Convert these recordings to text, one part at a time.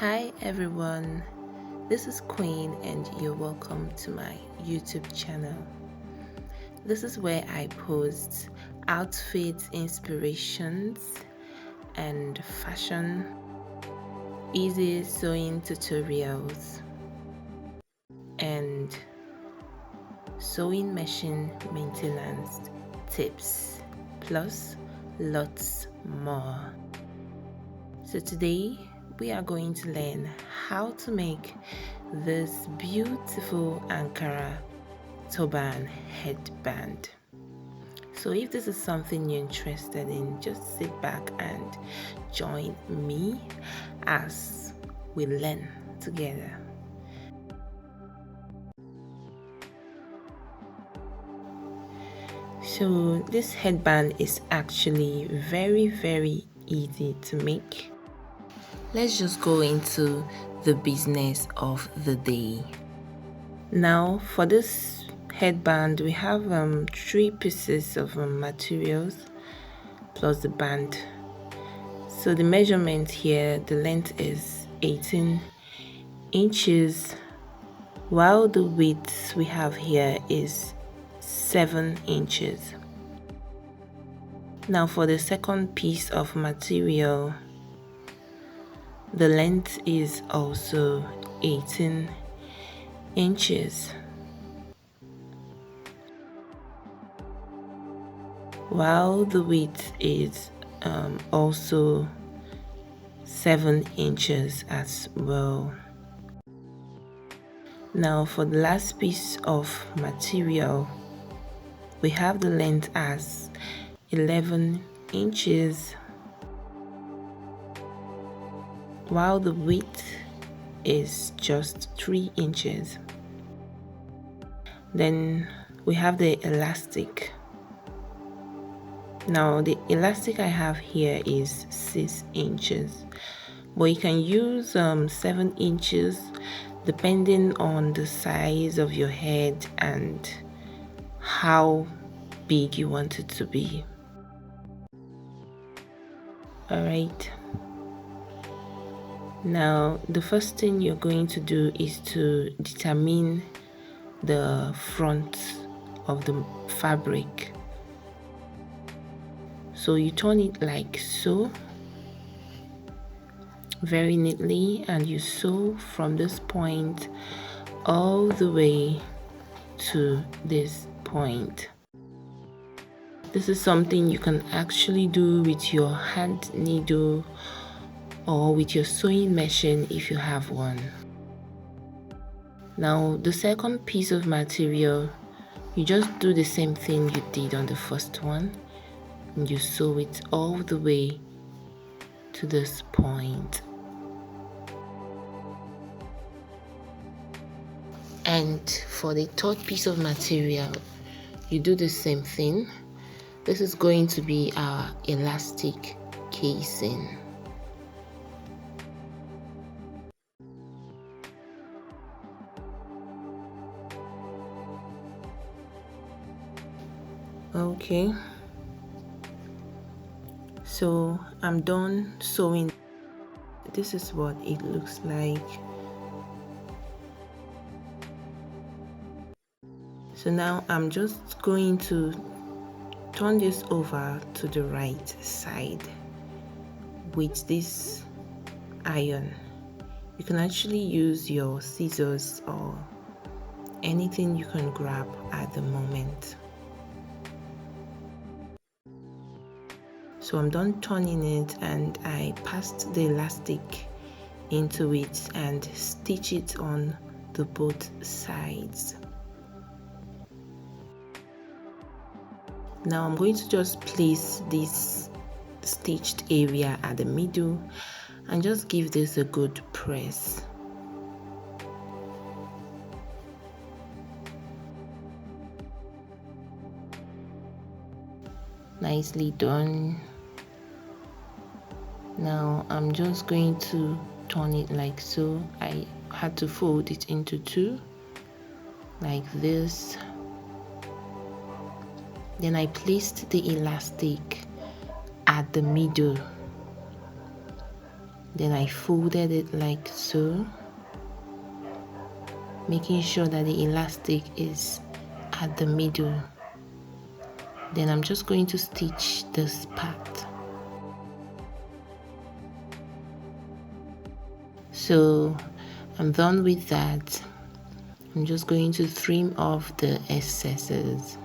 Hi everyone, this is Queen and you're welcome to my YouTube channel. This is where I post outfit inspirations and fashion, easy sewing tutorials, and sewing machine maintenance tips, plus lots more. So today we are going to learn how to make this beautiful Ankara turban headband. So if this is something you're interested in, just sit back and join me as we learn together. So this headband is actually very easy to make. Let's just go into the business of the day. Now for this headband we have 3 pieces of materials plus the band. So the measurement here, the length is 18 inches while the width we have here is 7 inches. Now for the second piece of material, the length is also 18 inches while the width is also 7 inches as well. Now for the last piece of material, we have the length as 11 inches while the width is just 3 inches. Then we have the elastic. Now the elastic I have here is 6 inches, but you can use 7 inches depending on the size of your head and how big you want it to be. Alright, now the first thing you're going to do is to determine the front of the fabric. So you turn it like so, very neatly, and you sew from this point all the way to this point. This is something you can actually do with your hand needle or with your sewing machine if you have one. Now the second piece of material, you just do the same thing you did on the first one, and you sew it all the way to this point. And for the third piece of material, you do the same thing. This is going to be our elastic casing. Okay, so I'm done sewing. This is what it looks like. So now I'm just going to turn this over to the right side with this iron. You can actually use your scissors or anything you can grab at the moment. So I'm done turning it, and I passed the elastic into it and stitch it on the both sides. Now I'm going to just place this stitched area at the middle and just give this a good press. Nicely done. Now I'm just going to turn it like so. I had to fold it into 2 like this. Then I placed the elastic at the middle Then I folded it like so, making sure that the elastic is at the middle. Then I'm just going to stitch this part. So I'm done with that. I'm just going to trim off the excesses.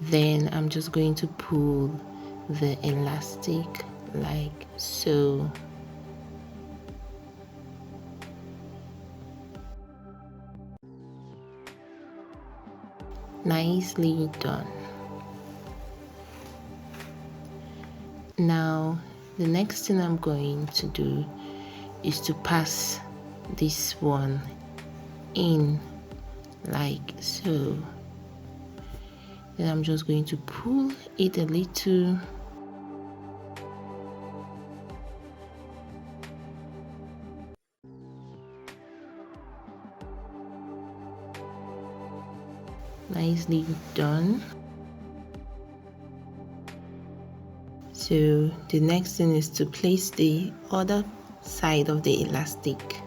Then I'm just going to pull the elastic like so. Nicely done. Now the next thing I'm going to do is to pass this one in like so. Then I'm just going to pull it a little. Nicely done. So the next thing is to place the other side of the elastic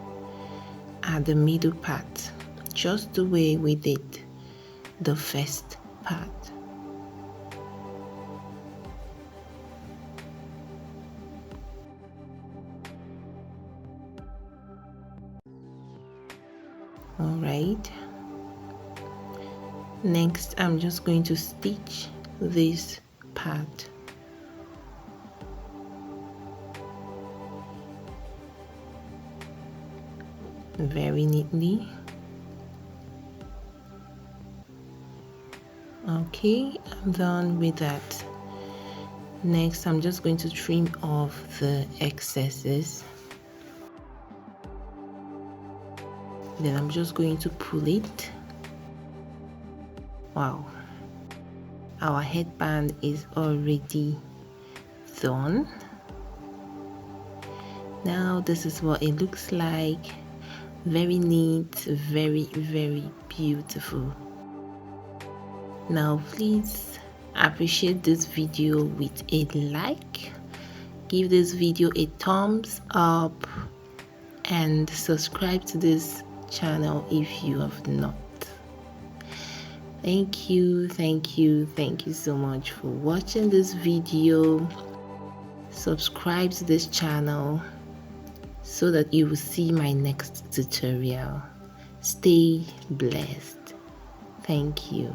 at the middle part, just the way we did the first part. Alright, next I'm just going to stitch this part. Very neatly. Okay, I'm done with that. Next, I'm just going to trim off the excesses. Then I'm just going to pull it. Wow, our headband is already done. Now this is what it looks like. Very neat, very beautiful. Now please appreciate this video with a like, give this video a thumbs up, and subscribe to this channel if you have not. Thank you so much for watching this video. Subscribe to this channel so that you will see my next tutorial. Stay blessed. Thank you.